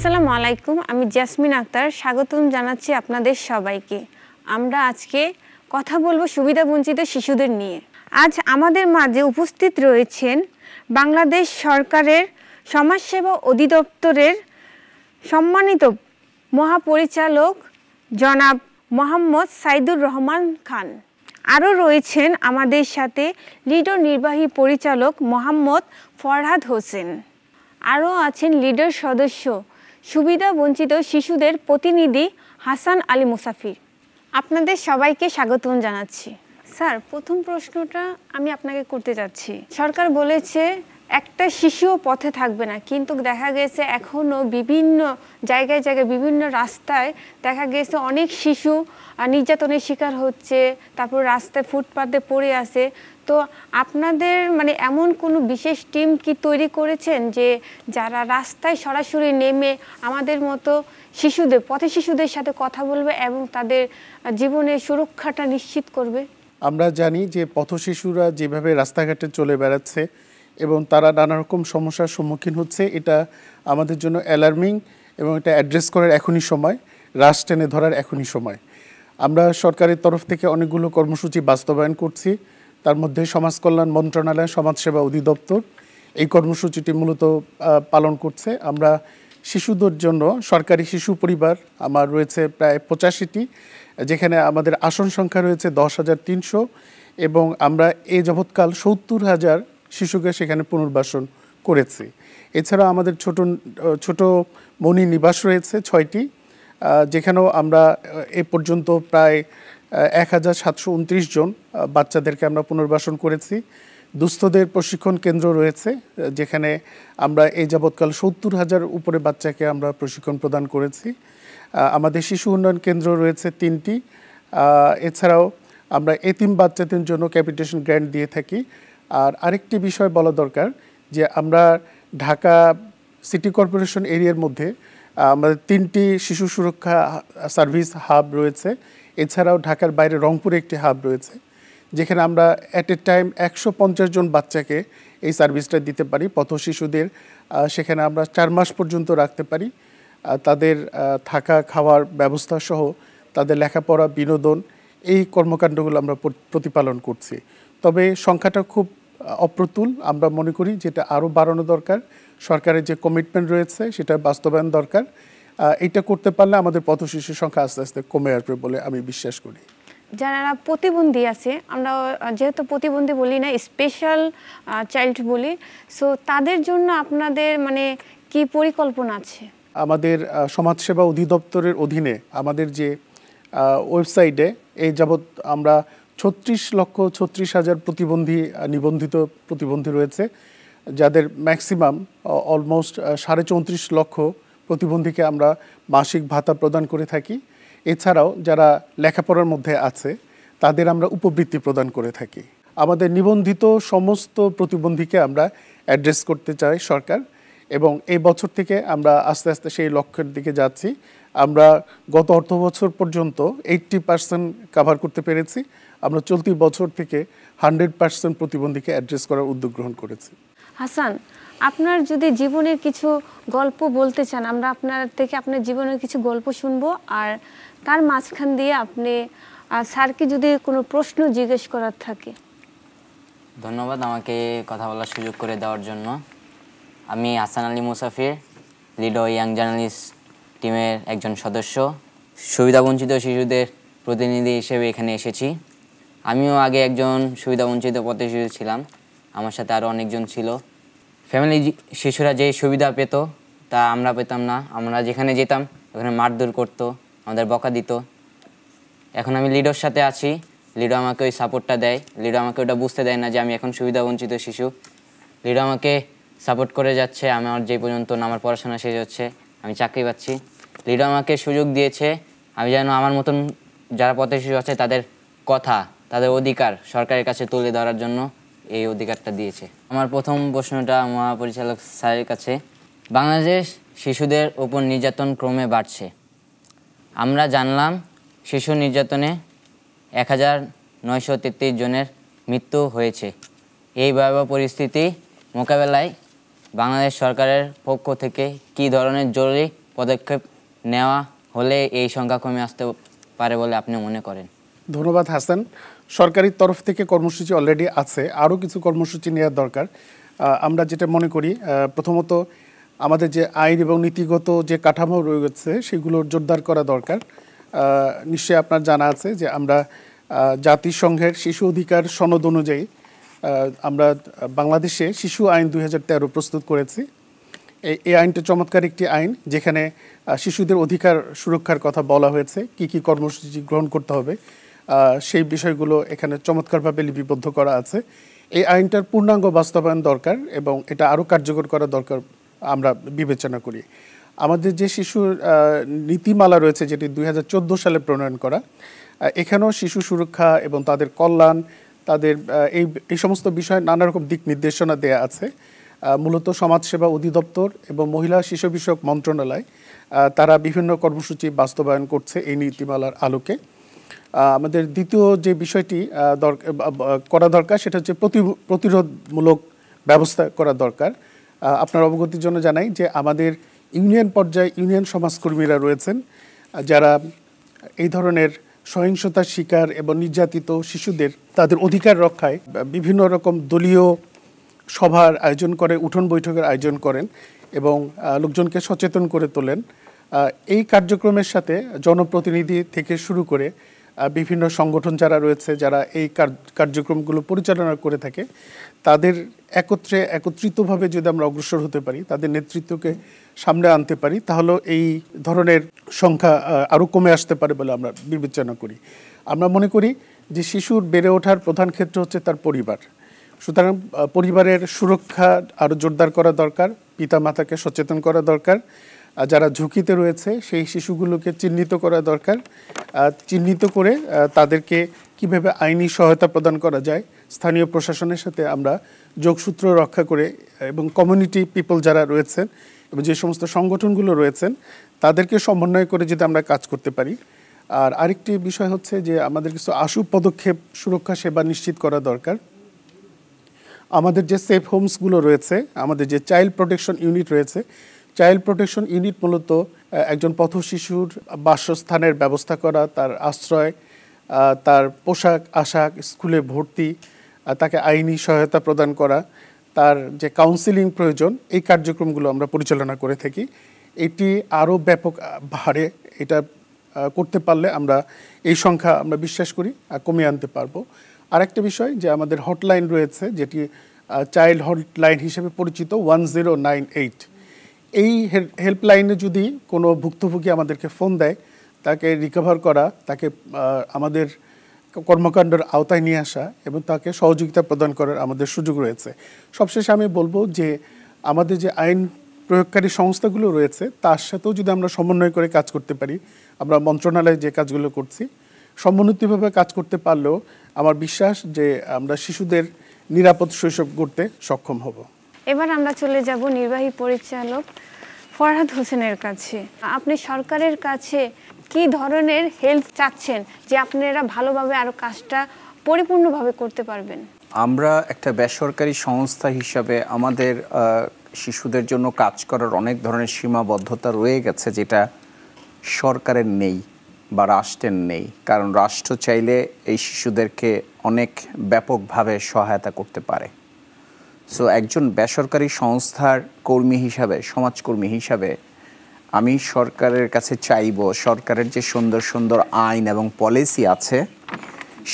আসসালামু আলাইকুম, আমি জেসমিন আক্তার। স্বাগতম জানাচ্ছি আপনাদের সবাইকে। আমরা আজকে কথা বলবো সুবিধাবঞ্চিত শিশুদের নিয়ে। আজ আমাদের মাঝে উপস্থিত রয়েছেন বাংলাদেশ সরকারের সমাজসেবা অধিদপ্তরের সম্মানিত মহাপরিচালক জনাব মোহাম্মদ সাইদুর রহমান খান। আরও রয়েছেন আমাদের সাথে লিডো নির্বাহী পরিচালক মোহাম্মদ ফরহাদ হোসেন। আরও আছেন লিডার সদস্য সুবিধাবঞ্চিত শিশুদের প্রতিনিধি হাসান আলী মুসাফির। আপনাদের সবাইকে স্বাগতম জানাচ্ছি। স্যার, প্রথম প্রশ্নটা আমি আপনাকে করতে চাচ্ছি। সরকার বলেছে একটা শিশুও পথে থাকবে না, কিন্তু দেখা গেছে এখনও বিভিন্ন জায়গায় বিভিন্ন রাস্তায় দেখা গেছে অনেক শিশু নির্যাতনের শিকার হচ্ছে, তারপর রাস্তায় ফুটপাতে পড়ে আছে। তো আপনাদের এমন কোনো বিশেষ টিম কি তৈরি করেছেন যে যারা রাস্তায় সরাসরি নেমে আমাদের মতো শিশুদের শিশুদের সাথে কথা বলবে এবং তাদের জীবনের সুরক্ষাটা নিশ্চিত করবে? আমরা জানি যে পথশিশুরা যেভাবে রাস্তাঘাটে চলে বেড়াচ্ছে এবং তারা নানা রকম সমস্যার সম্মুখীন হচ্ছে, এটা আমাদের জন্য অ্যালার্মিং এবং এটা অ্যাড্রেস করার এখনই সময়, রাশ টেনে ধরার এখনই সময়। আমরা সরকারের তরফ থেকে অনেকগুলো কর্মসূচি বাস্তবায়ন করছি। তার মধ্যে সমাজ কল্যাণ মন্ত্রণালয় সমাজসেবা অধিদপ্তর এই কর্মসূচিটি মূলত পালন করছে। আমরা শিশুদের জন্য সরকারি শিশু পরিবার আমার রয়েছে প্রায় 85টি, যেখানে আমাদের আসন সংখ্যা রয়েছে 10,300 এবং আমরা এই যাবৎকাল 70,000 শিশুকে সেখানে পুনর্বাসন করেছি। এছাড়া আমাদের ছোট মনি নিবাস রয়েছে 6টি, যেখানেও আমরা এ পর্যন্ত প্রায় 1,729 জন বাচ্চাদেরকে আমরা পুনর্বাসন করেছি। দুস্থদের প্রশিক্ষণ কেন্দ্র রয়েছে, যেখানে আমরা এই যাবৎকাল 70,000 উপরে বাচ্চাকে আমরা প্রশিক্ষণ প্রদান করেছি। আমাদের শিশু উন্নয়ন কেন্দ্র রয়েছে 3টি। এছাড়াও আমরা এতিম বাচ্চাদের জন্য ক্যাপিটেশন গ্র্যান্ট দিয়ে থাকি। আর আরেকটি বিষয় বলা দরকার যে আমরা ঢাকা সিটি কর্পোরেশন এরিয়ার মধ্যে আমাদের 3টি শিশু সুরক্ষা সার্ভিস হাব রয়েছে। এছাড়াও ঢাকার বাইরে রংপুরে একটি হাব রয়েছে, যেখানে আমরা অ্যাট এ টাইম 150 জন বাচ্চাকে এই সার্ভিসটা দিতে পারি। পথ শিশুদের সেখানে আমরা 4 মাস পর্যন্ত রাখতে পারি। তাদের থাকা খাওয়ার ব্যবস্থা সহ তাদের লেখাপড়া, বিনোদন, এই কর্মকাণ্ডগুলো আমরা প্রতিপালন করছি। তবে সংখ্যাটা খুব অপ্রতুল। আমরা মনে করি যেটা আরও বাড়ানো দরকার। সরকারের যে কমিটমেন্ট রয়েছে সেটা বাস্তবায়ন দরকার। এটা করতে পারলে আমাদের পথ শিশুর সংখ্যা আস্তে আস্তে কমে আসবে বলে আমি বিশ্বাস করি। যারা প্রতিবন্ধী আছে, আমরা যেহেতু প্রতিবন্ধী বলি না, স্পেশাল চাইল্ড বলি, সো তাদের জন্য আপনাদের কি পরিকল্পনা আছে? আমাদের সমাজসেবা অধিদপ্তরের অধীনে আমাদের যে ওয়েবসাইটে এই যাবৎ আমরা 36,36,000 নিবন্ধিত প্রতিবন্ধী রয়েছে, যাদের ম্যাক্সিমাম অলমোস্ট 34.5 লক্ষ প্রতিবন্ধীকে আমরা মাসিক ভাতা প্রদান করে থাকি। এছাড়াও যারা লেখাপড়ার মধ্যে আছে তাদের আমরা উপবৃত্তি প্রদান করে থাকি। আমাদের নিবন্ধিত সমস্ত প্রতিবন্ধীকে আমরা অ্যাড্রেস করতে চাই সরকার, এবং এই বছর থেকে আমরা আস্তে আস্তে সেই লক্ষ্যের দিকে যাচ্ছি। আমরা গত অর্থ বছর পর্যন্ত 80% কভার করতে পেরেছি। আমরা চলতি বছর থেকে 100% প্রতিবন্ধীকে অ্যাড্রেস করার উদ্যোগ গ্রহণ করেছি। হাসান, আপনার যদি জীবনের কিছু গল্প বলতে চান, আমরা আপনার থেকে আপনার জীবনের কিছু গল্প শুনবো, আর তার মাঝখান দিয়ে আপনি স্যারকে যদি কোনো প্রশ্ন জিজ্ঞেস করার থাকে। ধন্যবাদ আমাকে কথা বলার সুযোগ করে দেওয়ার জন্য। আমি হাসান আলী মুসাফির, লিডো ইয়াং জার্নালিস্ট টিমের একজন সদস্য। সুবিধাবঞ্চিত শিশুদের প্রতিনিধি হিসেবে এখানে এসেছি। আমিও আগে একজন সুবিধাবঞ্চিত পথ শিশু ছিলাম, আমার সাথে আরও অনেকজন ছিল। ফ্যামিলি শিশুরা যে সুবিধা পেত তা আমরা পেতাম না। আমরা যেখানে যেতাম ওখানে মারধর করতো, আমাদের বকা দিত। এখন আমি লিডোর সাথে আছি, লিডো আমাকে ওই সাপোর্টটা দেয়। লিডো আমাকে ওটা বুঝতে দেয় না যে আমি এখন সুবিধাবঞ্চিত শিশু। লিডো আমাকে সাপোর্ট করে যাচ্ছে। আমার যে পর্যন্ত আমার পড়াশোনা শেষ হচ্ছে, আমি চাকরি পাচ্ছি। লিডো আমাকে সুযোগ দিয়েছে আমি যেন আমার মতন যারা পথে শিশু আছে তাদের কথা, তাদের অধিকার সরকারের কাছে তুলে ধরার জন্য এই অধিকারটা দিয়েছে। আমার প্রথম প্রশ্নটা মহাপরিচালক স্যারের কাছে। বাংলাদেশ শিশুদের উপর নির্যাতন ক্রমে বাড়ছে। আমরা জানলাম শিশু নির্যাতনে 1,933 জনের মৃত্যু হয়েছে। এই ভয়াবহ পরিস্থিতি মোকাবেলায় বাংলাদেশ সরকারের পক্ষ থেকে কী ধরনের জরুরি পদক্ষেপ নেওয়া হলে এই সংখ্যা কমে আসতে পারে বলে আপনি মনে করেন? ধন্যবাদ হাসান। সরকারি তরফ থেকে কর্মসূচি অলরেডি আছে, আরও কিছু কর্মসূচি নেওয়ার দরকার। আমরা যেটা মনে করি, প্রথমত আমাদের যে আইন এবং নীতিগত যে কাঠামো রয়েছে সেগুলোর জোরদার করা দরকার। নিশ্চয়ই আপনার জানা আছে যে আমরা জাতিসংঘের শিশু অধিকার সনদ অনুযায়ী আমরা বাংলাদেশে শিশু আইন 2013 প্রস্তুত করেছি। এই আইনটা চমৎকার একটি আইন, যেখানে শিশুদের অধিকার সুরক্ষার কথা বলা হয়েছে, কি কি কর্মসূচি গ্রহণ করতে হবে সেই বিষয়গুলো এখানে চমৎকারভাবে লিপিবদ্ধ করা আছে। এই আইনটার পূর্ণাঙ্গ বাস্তবায়ন দরকার এবং এটা আরও কার্যকর করা দরকার আমরা বিবেচনা করি। আমাদের যে শিশুর নীতিমালা রয়েছে, যেটি 2014 সালে প্রণয়ন করা, এখানেও শিশু সুরক্ষা এবং তাদের কল্যাণ, তাদের এই সমস্ত বিষয়ে নানা রকম দিক নির্দেশনা দেয়া আছে। মূলত সমাজসেবা অধিদপ্তর এবং মহিলা শিশু বিষয়ক মন্ত্রণালয় তারা বিভিন্ন কর্মসূচি বাস্তবায়ন করছে এই নীতিমালার আলোকে। আমাদের দ্বিতীয় যে বিষয়টি করা দরকার সেটা হচ্ছে প্রতিরোধমূলক ব্যবস্থা করা দরকার। আপনার অবগতির জন্য জানাই যে আমাদের ইউনিয়ন পর্যায়ে ইউনিয়ন সমাজকর্মীরা রয়েছেন, যারা এই ধরনের সহিংসতার শিকার এবং নির্যাতিত শিশুদের তাদের অধিকার রক্ষায় বিভিন্ন রকম দলীয় সভার আয়োজন করে, উঠোন বৈঠকের আয়োজন করেন এবং লোকজনকে সচেতন করে তোলেন। এই কার্যক্রমের সাথে জনপ্রতিনিধি থেকে শুরু করে বিভিন্ন সংগঠন যারা রয়েছে, যারা এই কার্যক্রমগুলো পরিচালনা করে থাকে, তাদের একত্রিতভাবে যদি আমরা অগ্রসর হতে পারি, তাদের নেতৃত্বকে সামনে আনতে পারি, তাহলে এই ধরনের সংখ্যা আরও কমে আসতে পারে বলে আমরা বিবেচনা করি। আমরা মনে করি যে শিশুর বেড়ে ওঠার প্রধান ক্ষেত্র হচ্ছে তার পরিবার। সুতরাং পরিবারের সুরক্ষা আরও জোরদার করা দরকার, পিতামাতাকে সচেতন করা দরকার, যারা ঝুঁকিতে রয়েছে সেই শিশুগুলোকে চিহ্নিত করা দরকার। চিহ্নিত করে তাদেরকে কিভাবে আইনি সহায়তা প্রদান করা যায়, স্থানীয় প্রশাসনের সাথে আমরা যোগসূত্র রক্ষা করে এবং কমিউনিটি পিপল যারা রয়েছেন এবং যে সমস্ত সংগঠনগুলো রয়েছেন তাদেরকে সমন্বয় করে যদি আমরা কাজ করতে পারি। আর আরেকটি বিষয় হচ্ছে যে আমাদের কিছু আশু পদক্ষেপ সুরক্ষা সেবা নিশ্চিত করা দরকার। আমাদের যে সেফ হোমসগুলো রয়েছে, আমাদের যে চাইল্ড প্রোটেকশন ইউনিট রয়েছে, চাইল্ড প্রোটেকশন ইউনিট মূলত একজন পথ শিশুর বাসস্থানের ব্যবস্থা করা, তার আশ্রয়, তার পোশাক আশাক, স্কুলে ভর্তি, তাকে আইনি সহায়তা প্রদান করা, তার যে কাউন্সিলিং প্রয়োজন, এই কার্যক্রমগুলো আমরা পরিচালনা করে থাকি। এটি আরও ব্যাপক হারে এটা করতে পারলে আমরা এই সংখ্যা আমরা বিশ্বাস করি কমিয়ে আনতে পারবো। আরেকটা বিষয় যে আমাদের হটলাইন রয়েছে, যেটি চাইল্ড হটলাইন হিসেবে পরিচিত 1098। এই হেল্পলাইনে যদি কোনো ভুক্তভোগী আমাদেরকে ফোন দেয়, তাকে রিকভার করা, তাকে আমাদের কর্মকাণ্ডের আওতায় নিয়ে আসা এবং তাকে সহযোগিতা প্রদান করার আমাদের সুযোগ রয়েছে। সবশেষে আমি বলবো যে আমাদের যে আইন প্রয়োগকারী সংস্থাগুলো রয়েছে তার সাথেও যদি আমরা সমন্বয় করে কাজ করতে পারি, আমরা মন্ত্রণালয়ে যে কাজগুলো করছি সমন্বিতভাবে কাজ করতে পারলেও আমার বিশ্বাস যে আমরা শিশুদের নিরাপদ শৈশব গড়তে সক্ষম হব। এবার আমরা চলে যাব নির্বাহী পরিচালক ফরহাদ হোসেনের কাছে। আপনি সরকারের কাছে কি ধরনের হেল্প চাচ্ছেন যে আপনারা ভালোভাবে আরও কাজটা পরিপূর্ণভাবে করতে পারবেন? আমরা একটা বেসরকারি সংস্থা হিসাবে আমাদের শিশুদের জন্য কাজ করার অনেক ধরনের সীমাবদ্ধতা রয়ে গেছে, যেটা সরকারের নেই বা রাষ্ট্রের নেই। কারণ রাষ্ট্র চাইলে এই শিশুদেরকে অনেক ব্যাপকভাবে সহায়তা করতে পারে। সো একজন বেসরকারি সংস্থার কর্মী হিসাবে, সমাজকর্মী হিসাবে আমি সরকারের কাছে চাইব সরকারের যে সুন্দর সুন্দর আইন এবং পলিসি আছে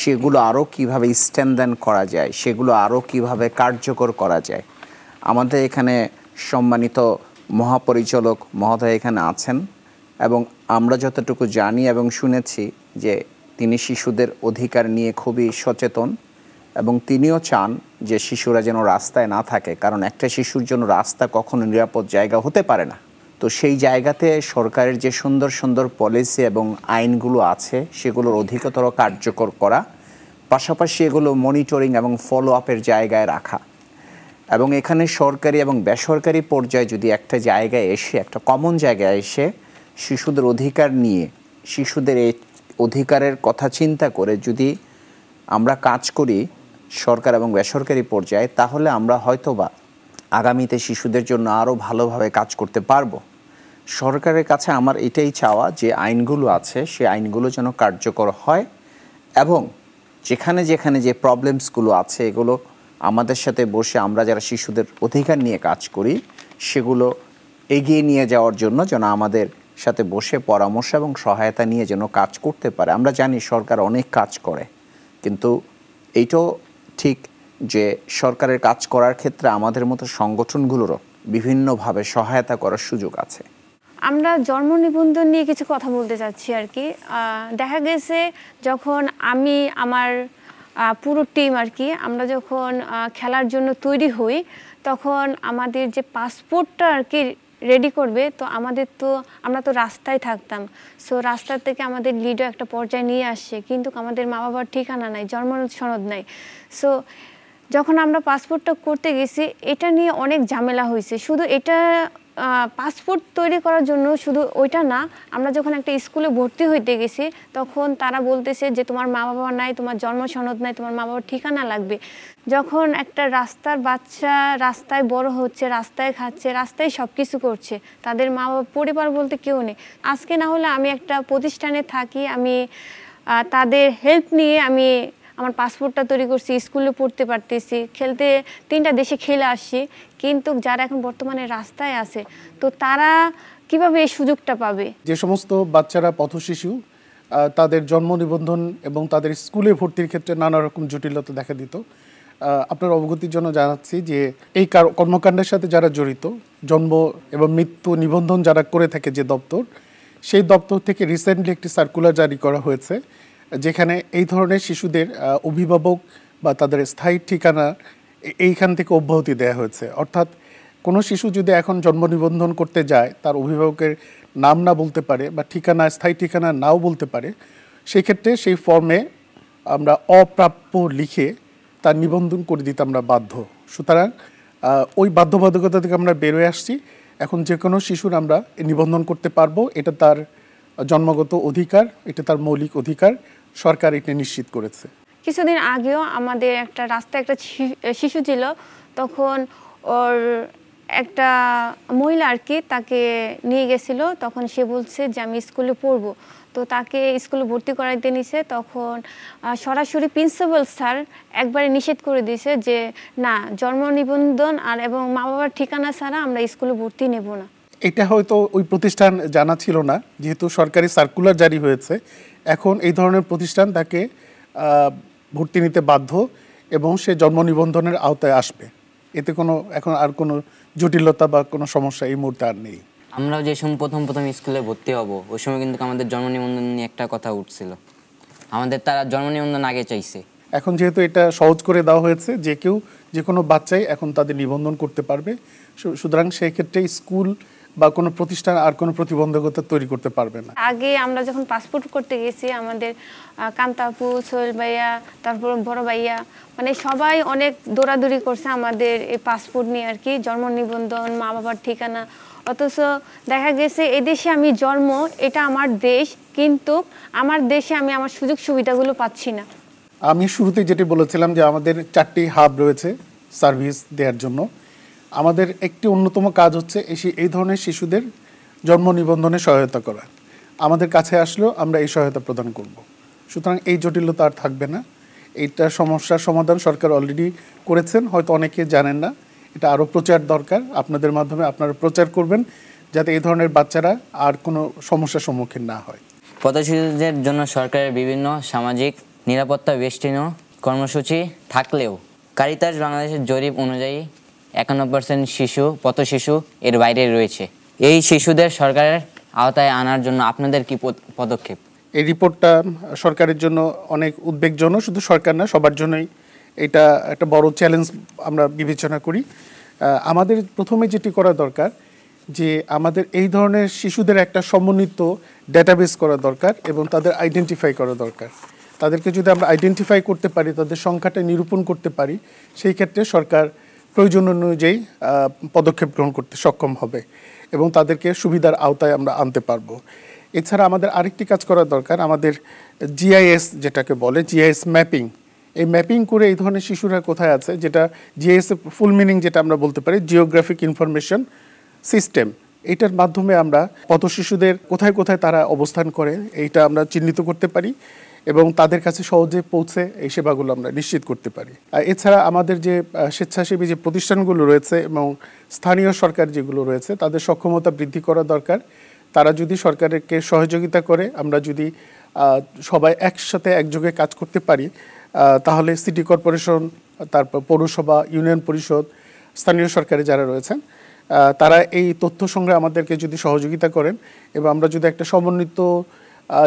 সেগুলো আরও কীভাবে স্ট্রেনথেন করা যায়, সেগুলো আরও কীভাবে কার্যকর করা যায়। আমাদের এখানে সম্মানিত মহাপরিচালক মহোদয় এখানে আছেন এবং আমরা যতটুকু জানি এবং শুনেছি যে তিনি শিশুদের অধিকার নিয়ে খুবই সচেতন এবং তিনিও চান যে শিশুরা যেন রাস্তায় না থাকে, কারণ একটা শিশুর জন্য রাস্তা কখনো নিরাপদ জায়গা হতে পারে না। তো সেই জায়গাতে সরকারের যে সুন্দর সুন্দর পলিসি এবং আইনগুলো আছে সেগুলোর অধিকতর কার্যকর করা, পাশাপাশি এগুলো মনিটরিং এবং ফলো আপের জায়গায় রাখা এবং এখানে সরকারি এবং বেসরকারি পর্যায়ে যদি একটা জায়গায় এসে, একটা কমন জায়গায় এসে শিশুদের অধিকার নিয়ে, শিশুদের এই অধিকারের কথা চিন্তা করে যদি আমরা কাজ করি সরকার এবং বেসরকারি পর্যায়ে, তাহলে আমরা হয়তোবা আগামীতে শিশুদের জন্য আরও ভালোভাবে কাজ করতে পারবো। সরকারের কাছে আমার এটাই চাওয়া যে আইনগুলো আছে সেই আইনগুলো যেন কার্যকর হয় এবং যেখানে যেখানে যে প্রবলেমসগুলো আছে এগুলো আমাদের সাথে বসে আমরা যারা শিশুদের অধিকার নিয়ে কাজ করি সেগুলো এগিয়ে নিয়ে যাওয়ার জন্য যেন আমাদের সাথে বসে পরামর্শ এবং সহায়তা নিয়ে যেন কাজ করতে পারে। আমরা জানি সরকার অনেক কাজ করে, কিন্তু এইটাও ঠিক যে সরকারের কাজ করার ক্ষেত্রে আমাদের মতো সংগঠনগুলোরও বিভিন্নভাবে সহায়তা করার সুযোগ আছে। আমরা জন্ম নিবন্ধন নিয়ে কিছু কথা বলতে চাচ্ছি আর কি। দেখা গেছে যখন আমি আমার পুরো টিম আর কি আমরা যখন খেলার জন্য তৈরি হই তখন আমাদের যে পাসপোর্টটা আর কি রেডি করবে, তো আমরা তো রাস্তায় থাকতাম। সো রাস্তা থেকে আমাদের লিডো একটা পর্যায়ে নিয়ে আসছে, কিন্তু আমাদের মা বাবার ঠিকানা নাই, জন্ম সনদ নাই। সো যখন আমরা পাসপোর্টটা করতে গেছি এটা নিয়ে অনেক ঝামেলা হয়েছে। শুধু এটা পাসপোর্ট তৈরি করার জন্য শুধু ওইটা না, আমরা যখন একটা স্কুলে ভর্তি হইতে গেছি তখন তারা বলতেছে যে তোমার মা বাবা নাই, তোমার জন্ম সনদ নাই, তোমার মা বাবার ঠিকানা লাগবে। যখন একটা রাস্তার বাচ্চা রাস্তায় বড় হচ্ছে, রাস্তায় খাচ্ছে, রাস্তায় সব কিছু করছে, তাদের মা বাবা পরিবার বলতে কেউ নেই। আজকে না হলে আমি একটা প্রতিষ্ঠানে থাকি, আমি তাদের হেল্প নিয়ে আমি আমার পাসপোর্টটা তৈরি করছি, স্কুলে পড়তে পারতেছি, খেলতে 3টা দেশে খেলে আসছি। কিন্তু যারা এখন বর্তমানে রাস্তায় আছে তো তারা কিভাবে এই সুযোগটা পাবে? যে সমস্ত বাচ্চারা পথশিশু তাদের জন্ম নিবন্ধন এবং তাদের স্কুলে ভর্তির ক্ষেত্রে নানা রকম জটিলতা দেখা দিত। আপনার অবগতির জন্য জানাচ্ছি যে এই কর্মকাণ্ডের সাথে যারা জড়িত, জন্ম এবং মৃত্যু নিবন্ধন যারা করে থাকে যে দপ্তর, সেই দপ্তর থেকে রিসেন্টলি একটি সার্কুলার জারি করা হয়েছে যেখানে এই ধরনের শিশুদের অভিভাবক বা তাদের স্থায়ী ঠিকানা এইখান থেকে অব্যাহতি দেওয়া হয়েছে। অর্থাৎ কোনো শিশু যদি এখন জন্ম নিবন্ধন করতে যায়, তার অভিভাবকের নাম না বলতে পারে বা ঠিকানা স্থায়ী ঠিকানা নাও বলতে পারে, সেই ক্ষেত্রে সেই ফর্মে আমরা অপ্রাপ্য লিখে তার নিবন্ধন করে দিতে আমরা বাধ্য। সুতরাং ওই বাধ্যবাধকতা থেকে আমরা বেরোয় আসছি। এখন যে কোনো শিশুর আমরা নিবন্ধন করতে পারবো, এটা তার জন্মগত অধিকার, এটা তার মৌলিক অধিকার, সরকার এটা নিশ্চিত করেছে। কিছুদিন আগেও আমাদের একটা রাস্তায় একটা শিশু ছিল, তখন ওর একটা মহিলা আর কি তাকে নিয়ে গেছিল, তখন সে বলছে যে আমি স্কুলে পড়বো, তো তাকে স্কুলে ভর্তি করাইতে নিছে। তখন সরাসরি প্রিন্সিপাল স্যার একবারে নিষেধ করে দিয়েছে যে না, জন্ম নিবন্ধন আর এবং মা বাবার ঠিকানা ছাড়া আমরা স্কুলে ভর্তি নেব না। এটা হয়তো ওই প্রতিষ্ঠান জানা ছিল না, যেহেতু সরকারি সার্কুলার জারি হয়েছে। এখন এই ধরনের প্রতিষ্ঠান তাকে ভর্তি নিতে বাধ্য এবং সে জন্ম নিবন্ধনের আওতায় আসবে। এতে এখন আর কোনো জটিলতা বা কোনো সমস্যা এই মুহূর্তে আর নেই। আমরা যে সময় প্রথম স্কুলে ভর্তি হব ওই সময় কিন্তু আমাদের জন্ম নিবন্ধন নিয়ে একটা কথা উঠছিল, আমাদের তারা জন্ম নিবন্ধন আগে চাইছে। এখন যেহেতু এটা সহজ করে দেওয়া হয়েছে, যে কেউ যে কোনো বাচ্চাই এখন তাদের নিবন্ধন করতে পারবে, সুতরাং সেই ক্ষেত্রে স্কুল বা কোনো প্রতিষ্ঠান আর কোনো প্রতিবন্ধকতা তৈরি করতে পারবে না। আগে আমরা যখন পাসপোর্ট করতে গেছি আমাদের কান্তাপু, সোহেল ভাইয়া, তারপর বড় ভাইয়া, মানে সবাই অনেক দৌড়াদৌড়ি করছে আমাদের এই পাসপোর্ট নিয়ে আর কি, জন্ম নিবন্ধন, মা বাবার ঠিকানা। অথচ দেখা গেছে এদেশে আমি জন্ম, এটা আমার দেশ, কিন্তু আমার দেশে আমি আমার সুযোগ সুবিধাগুলো পাচ্ছি না। আমি শুরুতে যেটি বলেছিলাম যে আমাদের 4টি হাব রয়েছে সার্ভিস দেওয়ার জন্য। আমাদের একটি অন্যতম কাজ হচ্ছে এই ধরনের শিশুদের জন্ম নিবন্ধনে সহায়তা করা। আমাদের কাছে আসলেও আমরা এই সহায়তা প্রদান করব। সুতরাং এই জটিলতা আর থাকবে না। এইটা সমস্যার সমাধান সরকার অলরেডি করেছেন, হয়তো অনেকে জানেন না। এটা আরও প্রচার দরকার, আপনাদের মাধ্যমে আপনারা প্রচার করবেন যাতে এই ধরনের বাচ্চারা আর কোনো সমস্যার সম্মুখীন না হয়। পথশিশুদের জন্য সরকারের বিভিন্ন সামাজিক নিরাপত্তা বেষ্টনী কর্মসূচি থাকলেও কারিতাস বাংলাদেশের জরিপ অনুযায়ী 51% পথশিশু এর বাইরে রয়েছে। এই শিশুদের সরকারের আওতায় আনার জন্য আপনাদের কি পদক্ষেপ? এই রিপোর্টটা সরকারের জন্য অনেক উদ্বেগজনক, শুধু সরকার না, সবার জন্যই এটা একটা বড় চ্যালেঞ্জ আমরা বিবেচনা করি। আমাদের প্রথমে যেটি করা দরকার যে আমাদের এই ধরনের শিশুদের একটা সমন্বিত ডেটাবেস করা দরকার এবং তাদের আইডেন্টিফাই করা দরকার। তাদেরকে যদি আমরা আইডেন্টিফাই করতে পারি, তাদের সংখ্যাটা নিরূপণ করতে পারি, সেই ক্ষেত্রে সরকার প্রয়োজন অনুযায়ী পদক্ষেপ গ্রহণ করতে সক্ষম হবে এবং তাদেরকে সুবিধার আওতায় আমরা আনতে পারবো। এছাড়া আমাদের আরেকটি কাজ করা দরকার, আমাদের জিআইএস যেটাকে বলে জিআইএস ম্যাপিং, এই ম্যাপিং করে এই ধরনের শিশুরা কোথায় আছে, যেটা জিআইএস ফুল মিনিং যেটা আমরা বলতে পারি জিওগ্রাফিক ইনফরমেশন সিস্টেম, এটার মাধ্যমে আমরা পথ শিশুদের কোথায় কোথায় তারা অবস্থান করে এইটা আমরা চিহ্নিত করতে পারি এবং তাদের কাছে সহজে পৌঁছে এই সেবাগুলো আমরা নিশ্চিত করতে পারি। এছাড়া আমাদের যে স্বেচ্ছাসেবী যে প্রতিষ্ঠানগুলো রয়েছে এবং স্থানীয় সরকার যেগুলো রয়েছে তাদের সক্ষমতা বৃদ্ধি করা দরকার। তারা যদি সরকারকে সহযোগিতা করে, আমরা যদি সবাই একসাথে একযোগে কাজ করতে পারি, তাহলে সিটি কর্পোরেশন, তারপর পৌরসভা, ইউনিয়ন পরিষদ, স্থানীয় সরকারে যারা রয়েছেন তারা এই তথ্য সংগ্রহে আমাদেরকে যদি সহযোগিতা করেন এবং আমরা যদি একটা সমন্বিত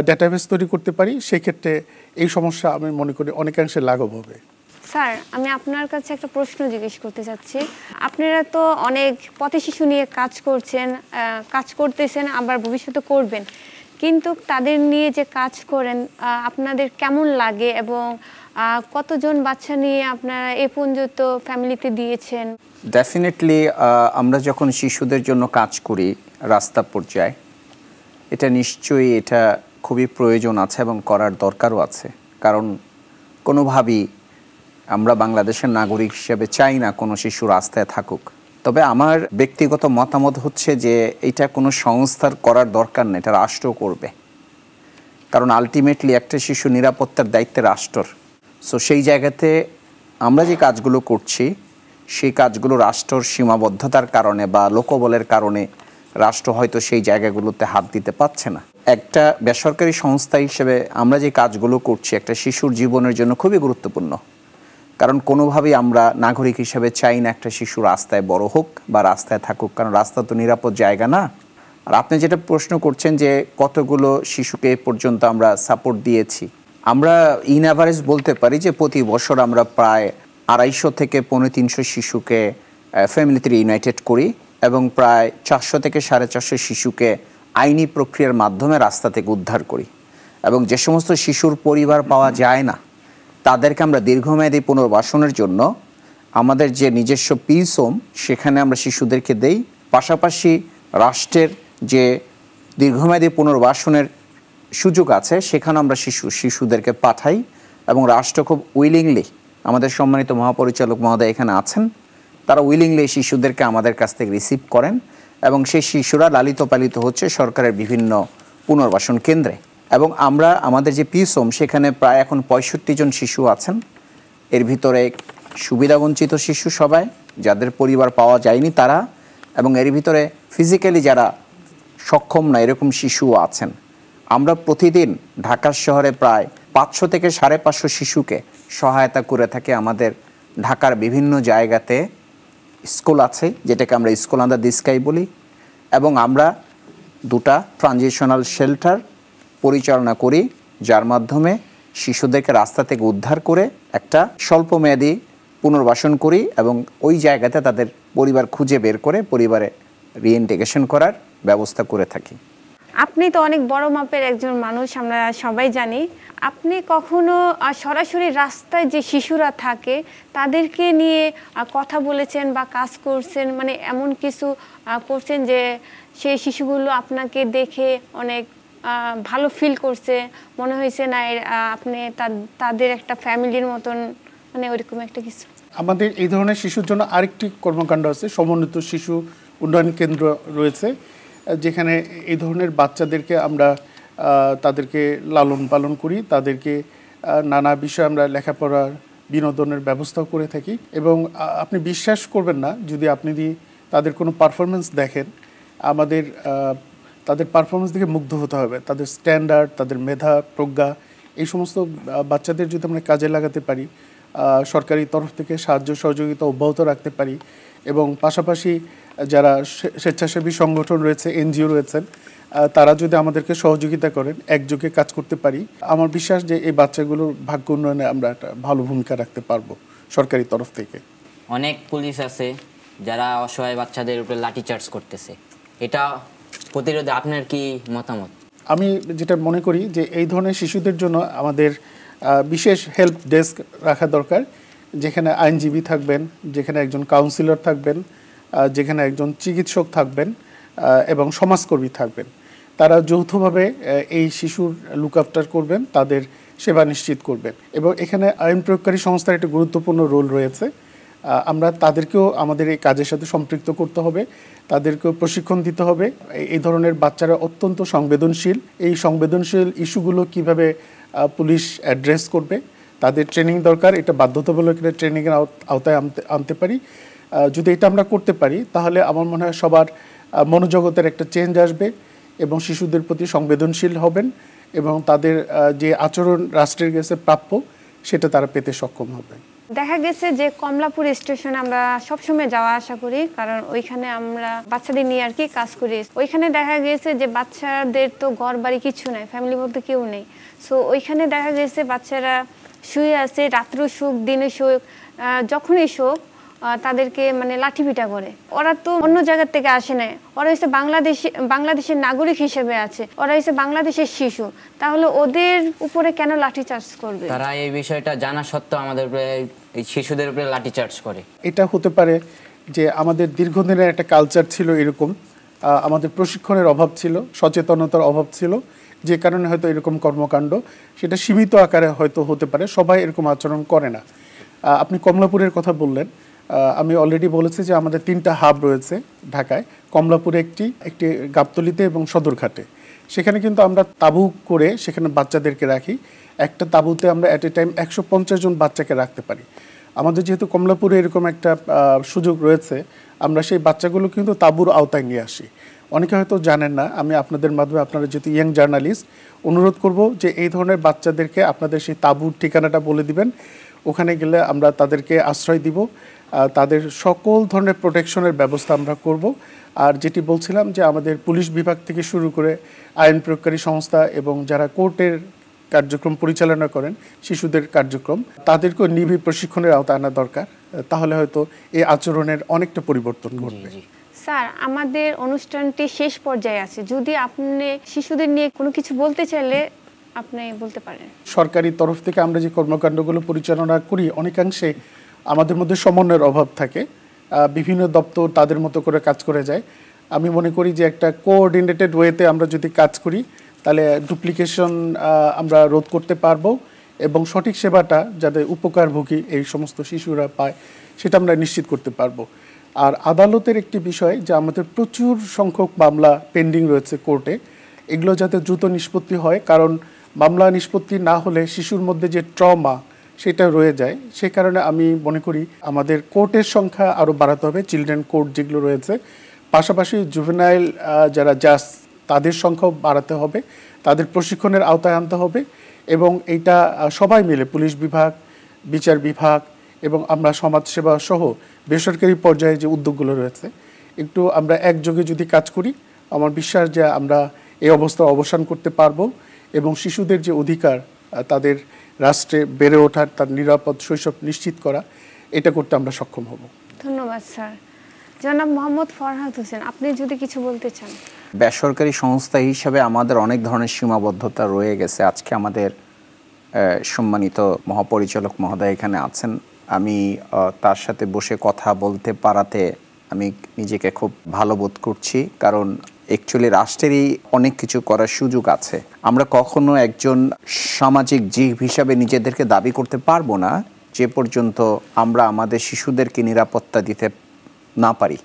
ডেটাবেস তৈরি করতে পারি, সেক্ষেত্রে এই সমস্যা আমি মনে করি অনেকাংশে লাঘব হবে। স্যার, আমি আপনার কাছে একটা প্রশ্ন জিজ্ঞেস করতে চাচ্ছি। আপনারা তো অনেক পথ শিশু নিয়ে কাজ করতেছেন, আবার ভবিষ্যতে করবেন, কিন্তু তাদের নিয়ে যে কাজ করেন আপনাদের কেমন লাগে এবং কতজন বাচ্চা নিয়ে আপনারা এ পর্যন্ত ফ্যামিলিতে দিয়েছেন? ডেফিনেটলি আমরা যখন শিশুদের জন্য কাজ করি রাস্তা পর্যায়ে, এটা নিশ্চয়ই এটা খুবই প্রয়োজন আছে এবং করার দরকারও আছে। কারণ কোনোভাবেই আমরা বাংলাদেশের নাগরিক হিসেবে চাই না কোনো শিশু রাস্তায় থাকুক। তবে আমার ব্যক্তিগত মতামত হচ্ছে যে এটা কোনো সংস্থার করার দরকার নেই, এটা রাষ্ট্র করবে। কারণ আলটিমেটলি একটা শিশু নিরাপত্তার দায়িত্বে রাষ্ট্রর। সো সেই জায়গাতে আমরা যে কাজগুলো করছি সেই কাজগুলো রাষ্ট্রর সীমাবদ্ধতার কারণে বা লোকবলের কারণে রাষ্ট্র হয়তো সেই জায়গাগুলোতে হাত দিতে পারছে না। একটা বেসরকারি সংস্থা হিসেবে আমরা যে কাজগুলো করছি একটা শিশুর জীবনের জন্য খুবই গুরুত্বপূর্ণ। কারণ কোনোভাবেই আমরা নাগরিক হিসেবে চাই না একটা শিশু রাস্তায় বড় হোক বা রাস্তায় থাকুক, কারণ রাস্তা তো নিরাপদ জায়গা না। আর আপনি যেটা প্রশ্ন করছেন যে কতগুলো শিশুকে এ পর্যন্ত আমরা সাপোর্ট দিয়েছি, আমরা ইন অ্যাভারেজ বলতে পারি যে প্রতি বছর আমরা প্রায় 250 থেকে 350 শিশুকে ফ্যামিলিতে ইউনাইটেড করি এবং প্রায় 400 থেকে 450 শিশুকে আইনি প্রক্রিয়ার মাধ্যমে রাস্তা থেকে উদ্ধার করি। এবং যে সমস্ত শিশুর পরিবার পাওয়া যায় না তাদেরকে আমরা দীর্ঘমেয়াদী পুনর্বাসনের জন্য আমাদের যে নিজস্ব পিস হোম সেখানে আমরা শিশুদেরকে দেই। পাশাপাশি রাষ্ট্রের যে দীর্ঘমেয়াদী পুনর্বাসনের সুযোগ আছে সেখানে আমরা শিশুদেরকে পাঠাই এবং রাষ্ট্র খুব উইলিংলি, আমাদের সম্মানিত মহাপরিচালক মহোদয় এখানে আছেন, তারা উইলিংলি শিশুদেরকে আমাদের কাছ থেকে রিসিভ করেন এবং সেই শিশুরা লালিত পালিত হচ্ছে সরকারের বিভিন্ন পুনর্বাসন কেন্দ্রে। এবং আমরা আমাদের যে পিস হোম সেখানে প্রায় এখন 65 জন শিশু আছেন। এর ভিতরে সুবিধাবঞ্চিত শিশু সবাই, যাদের পরিবার পাওয়া যায়নি তারা, এবং এর ভিতরে ফিজিক্যালি যারা সক্ষম না এরকম শিশুও আছেন। আমরা প্রতিদিন ঢাকা শহরে প্রায় 500 থেকে 550 শিশুকে সহায়তা করে থাকি। আমাদের ঢাকার বিভিন্ন জায়গাতে স্কুল আছে যেটাকে আমরা স্কুল আন্ডার দি স্কাই বলি, এবং আমরা 2টা ট্রানজিশনাল শেল্টার পরিচালনা করি যার মাধ্যমে শিশুদেরকে রাস্তা থেকে উদ্ধার করে একটা স্বল্পমেয়াদী পুনর্বাসন করি এবং ওই জায়গাতে তাদের পরিবার খুঁজে বের করে পরিবারে রিইন্টিগ্রেশন করার ব্যবস্থা করে থাকি। আপনি তো অনেক বড় মাপের একজন মানুষ, আমরা সবাই জানি। আপনি কখনো সরাসরি রাস্তায় যে শিশুরা থাকে তাদেরকে নিয়ে কথা বলেছেন বা কাজ করছেন, মানে এমন কিছু করছেন যে সেই শিশুগুলো আপনাকে দেখে অনেক ভালো ফিল করছে, মনে হয়েছে না আপনি তাদের একটা ফ্যামিলির মতন, মানে ওইরকম একটা কিছু? আমাদের এই ধরনের শিশুর জন্য আরেকটি কর্মকাণ্ড আছে, সমন্বিত শিশু উন্নয়ন কেন্দ্র রয়েছে, যেখানে এই ধরনের বাচ্চাদেরকে আমরা তাদেরকে লালন পালন করি, তাদেরকে নানা বিষয়ে আমরা লেখাপড়া বিনোদনের ব্যবস্থাও করে থাকি। এবং আপনি বিশ্বাস করবেন না, যদি আপনি তাদের কোনো পারফরমেন্স দেখেন, আমাদের তাদের পারফরমেন্স দেখে মুগ্ধ হতে হবে। তাদের স্ট্যান্ডার্ড, তাদের মেধা, প্রজ্ঞা, এই সমস্ত বাচ্চাদের যদি আমরা কাজে লাগাতে পারি, সরকারি তরফ থেকে সাহায্য সহযোগিতা অব্যাহত রাখতে পারি, এবং পাশাপাশি যারা স্বেচ্ছাসেবী সংগঠন রয়েছে, এনজিও রয়েছেন, তারা যদি আমাদেরকে সহযোগিতা করেন, একযোগে কাজ করতে পারি, আমার বিশ্বাস যে এই বাচ্চাগুলোর ভাগ্য উন্নয়নে আমরা একটা ভালো ভূমিকা রাখতে পারবো সরকারি তরফ থেকে। অনেক পুলিশ আছে যারা অসহায় বাচ্চাদের উপরে লাঠিচার্জ করতেছে, এটা প্রতিরোধে আপনার কি মতামত? আমি যেটা মনে করি যে এই ধরনের শিশুদের জন্য আমাদের বিশেষ হেল্প ডেস্ক রাখা দরকার, যেখানে আইনজীবী থাকবেন, যেখানে একজন কাউন্সিলর থাকবেন, যেখানে একজন চিকিৎসক থাকবেন এবং সমাজকর্মী থাকবেন। তারা যৌথভাবে এই শিশুর লুক আফটার করবেন, তাদের সেবা নিশ্চিত করবেন। এবং এখানে আইন প্রয়োগকারী সংস্থার একটা গুরুত্বপূর্ণ রোল রয়েছে। আমরা তাদেরকেও আমাদের এই কাজের সাথে সম্পৃক্ত করতে হবে, তাদেরকেও প্রশিক্ষণ দিতে হবে। এই ধরনের বাচ্চারা অত্যন্ত সংবেদনশীল, এই সংবেদনশীল ইস্যুগুলো কিভাবে পুলিশ অ্যাড্রেস করবে, তাদের ট্রেনিং দরকার। এটা বাধ্যতামূলক ট্রেনিংয়ের আওতায় আনতে পারি। যদি এটা আমরা করতে পারি তাহলে আমার মনে হয় সবার মনোজগতের একটা চেঞ্জ আসবে এবং শিশুদের প্রতি সংবেদনশীল হবেন এবং তাদের যে আচরণ রাষ্ট্রের কাছে প্রাপ্য সেটা তারা পেতে সক্ষম হবে। দেখা গেছে যে কমলাপুর স্টেশনে আমরা সবসময় যাওয়া আসা করি, কারণ ওইখানে আমরা বাচ্চাদের নিয়ে আর কি কাজ করি। ওইখানে দেখা গেছে যে বাচ্চাদের তো ঘর বাড়ি কিছু নাই, ফ্যামিলি বলতে কেউ নেই। সো ওইখানে দেখা গেছে বাচ্চারা শুয়ে আছে, রাত্রেও শোক দিনে শোক, যখনই শোক তাদেরকে মানে লাঠিপিটা করে। ওরা তো অন্য জায়গার থেকে আসে না, ওরা হচ্ছে বাংলাদেশের নাগরিক হিসেবে আছে, ওরা হচ্ছে বাংলাদেশের শিশু, তাহলে ওদের উপরে কেন লাঠিচার্জ করবে? তারা এই বিষয়টা জানা সত্ত্বেও আমাদের উপরে, এই শিশুদের উপরে লাঠিচার্জ করে। এটা হতে পারে যে আমাদের দীর্ঘদিনের একটা কালচার ছিল এরকম, আমাদের প্রশিক্ষণের অভাব ছিল, সচেতনতার অভাব ছিল, যে কারণে হয়তো এরকম কর্মকাণ্ড সেটা সীমিত আকারে হয়তো হতে পারে, সবাই এরকম আচরণ করে না। আপনি কমলাপুরের কথা বললেন, আমি অলরেডি বলেছি যে আমাদের 3টা হাব রয়েছে ঢাকায়, কমলাপুরে একটি গাবতলীতে এবং সদরঘাটে। সেখানে কিন্তু আমরা তাঁবু করে সেখানে বাচ্চাদেরকে রাখি। একটা তাঁবুতে আমরা অ্যাট এ টাইম 150 জন বাচ্চাকে রাখতে পারি। আমাদের যেহেতু কমলাপুরে এরকম একটা সুযোগ রয়েছে, আমরা সেই বাচ্চাগুলো কিন্তু তাঁবুর আওতায় নিয়ে আসি। অনেকে হয়তো জানেন না, আমি আপনাদের মাধ্যমে, আপনারা যেহেতু ইয়াং জার্নালিস্ট, অনুরোধ করব যে এই ধরনের বাচ্চাদেরকে আপনাদের সেই তাঁবুর ঠিকানাটা বলে দিবেন। ওখানে গেলে আমরা তাদেরকে আশ্রয় দিব, তাদের সকল ধরনের প্রোটেকশনের ব্যবস্থা আমরা করব। আর যেটি বলছিলাম যে আমাদের পুলিশ বিভাগ থেকে শুরু করে আইন প্রয়োগকারী সংস্থা এবং যারা কোর্টের কার্যক্রম পরিচালনা করেন, শিশুদের কার্যক্রম, তাদেরকেও নিবিড় প্রশিক্ষণের আওতায় আনা দরকার। তাহলে হয়তো এই আচরণের অনেকটা পরিবর্তন ঘটবে। স্যার, আমাদের অনুষ্ঠানটি শেষ পর্যায়ে আছে, যদি আপনি শিশুদের নিয়ে কোনো কিছু বলতে চাইলে আপনি বলতে পারেন। সরকারি তরফ থেকে আমরা যে কর্মকাণ্ডগুলো পরিচালনা করি, অনেকাংশে আমাদের মধ্যে সমন্বয়ের অভাব থাকে, বিভিন্ন দপ্তর তাদের মতো করে কাজ করে যায়। আমি মনে করি যে একটা কোঅর্ডিনেটেড ওয়েতে আমরা যদি কাজ করি তাহলে ডুপ্লিকেশন আমরা রোধ করতে পারবো এবং সঠিক সেবাটা যাতে উপকারভোগী এই সমস্ত শিশুরা পায় সেটা আমরা নিশ্চিত করতে পারবো। আর আদালতের একটি বিষয় যে আমাদের প্রচুর সংখ্যক মামলা পেন্ডিং রয়েছে কোর্টে, এগুলো যাতে দ্রুত নিষ্পত্তি হয়, কারণ মামলা নিষ্পত্তি না হলে শিশুর মধ্যে যে ট্রমা সেটা রয়ে যায়। সে কারণে আমি মনে করি আমাদের কোর্টের সংখ্যা আরও বাড়াতে হবে, চিলড্রেন কোর্ট যেগুলো রয়েছে, পাশাপাশি জুভেনাইল যারা জাজ তাদের সংখ্যাও বাড়াতে হবে, তাদের প্রশিক্ষণের আওতায় আনতে হবে এবং এইটা সবাই মিলে পুলিশ বিভাগ, বিচার বিভাগ এবং আমরা সমাজসেবা সহ বেসরকারি পর্যায়ে যে উদ্যোগগুলো রয়েছে, একটু আমরা একযোগে যদি কাজ করি, আমার বিশ্বাস যে আমরা এই অবস্থা অবসান করতে পারবো এবং শিশুদের যে অধিকার তাদের রাষ্ট্রে বেড়ে ওঠার, তার নিরাপদ শৈশব নিশ্চিত করা, এটা করতে আমরা সক্ষম হব। ধন্যবাদ স্যার। জনাব মোহাম্মদ ফরহাদ হোসেন, আপনি যদি কিছু বলতে চান। বেসরকারি সংস্থা হিসাবে আমাদের অনেক ধরনের সীমাবদ্ধতা রয়ে গেছে। আজকে আমাদের সম্মানিত মহাপরিচালক মহোদয় এখানে আছেন, আমি তার সাথে বসে কথা বলতে পারাতে আমি নিজেকে খুব ভালো বোধ করছি, কারণ অ্যাকচুয়ালি রাষ্ট্রেরই অনেক কিছু করার সুযোগ আছে। আমরা কখনো একজন সামাজিক জীব হিসাবে নিজেদেরকে দাবি করতে পারবো না যে পর্যন্ত আমরা আমাদের শিশুদেরকে নিরাপত্তা দিতে না পারি।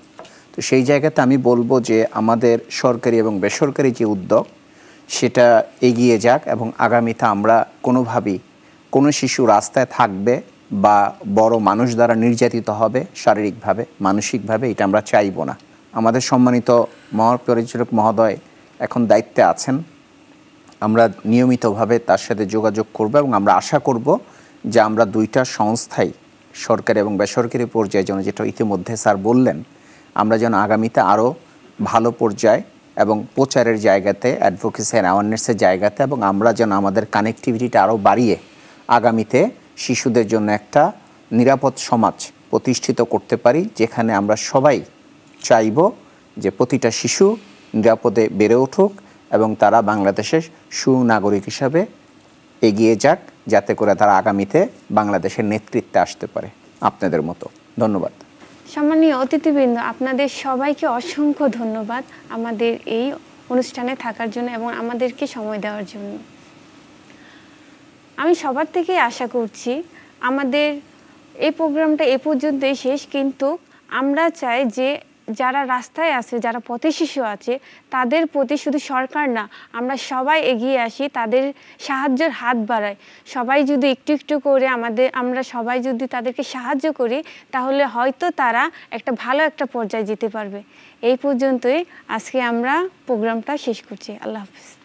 তো সেই জায়গাতে আমি বলবো যে আমাদের সরকারি এবং বেসরকারি যে উদ্যোগ সেটা এগিয়ে যাক এবং আগামীতে আমরা কোনোভাবেই কোনো শিশু রাস্তায় থাকবে বা বড় মানুষ দ্বারা নির্যাতিত হবে শারীরিকভাবে, মানসিকভাবে, এটা আমরা চাইবো না। আমাদের সম্মানিত মহাপরিচালক মহোদয় এখন দায়িত্বে আছেন, আমরা নিয়মিতভাবে তার সাথে যোগাযোগ করব এবং আমরা আশা করব যে আমরা দুইটা সংস্থাই, সরকারি এবং বেসরকারি পর্যায়ে যেন, যেটা ইতিমধ্যে স্যার বললেন, আমরা যেন আগামীতে আরও ভালো পর্যায়ে এবং প্রচারের জায়গাতে, অ্যাডভোকেসি অ্যান্ড অ্যাওয়ারনেসের জায়গাতে, এবং আমরা যেন আমাদের কানেক্টিভিটিটা আরও বাড়িয়ে আগামীতে শিশুদের জন্য একটা নিরাপদ সমাজ প্রতিষ্ঠিত করতে পারি, যেখানে আমরা সবাই চাইব যে প্রতিটা শিশু নিরাপদে বেড়ে উঠুক এবং তারা বাংলাদেশের সুনাগরিক হিসাবে এগিয়ে যাক, যাতে করে তারা আগামীতে বাংলাদেশের নেতৃত্বে আসতে পারে আপনাদের মতো। ধন্যবাদ। সম্মানীয় অতিথিবৃন্দ, আপনাদের সবাইকে অসংখ্য ধন্যবাদ আমাদের এই অনুষ্ঠানে থাকার জন্য এবং আমাদেরকে সময় দেওয়ার জন্য। আমি সবার থেকেই আশা করছি আমাদের এই প্রোগ্রামটা এ পর্যন্তই শেষ, কিন্তু আমরা চাই যে যারা রাস্তায় আছে, যারা পথে শিশু আছে, তাদের প্রতি শুধু সরকার না, আমরা সবাই এগিয়ে আসি, তাদের সাহায্যের হাত বাড়াই। সবাই যদি একটু একটু করে আমরা সবাই যদি তাদেরকে সাহায্য করি, তাহলে হয়তো তারা একটা ভালো একটা পর্যায়ে যেতে পারবে। এই পর্যন্তই আজকে আমরা প্রোগ্রামটা শেষ করছি। আল্লাহ হাফিজ।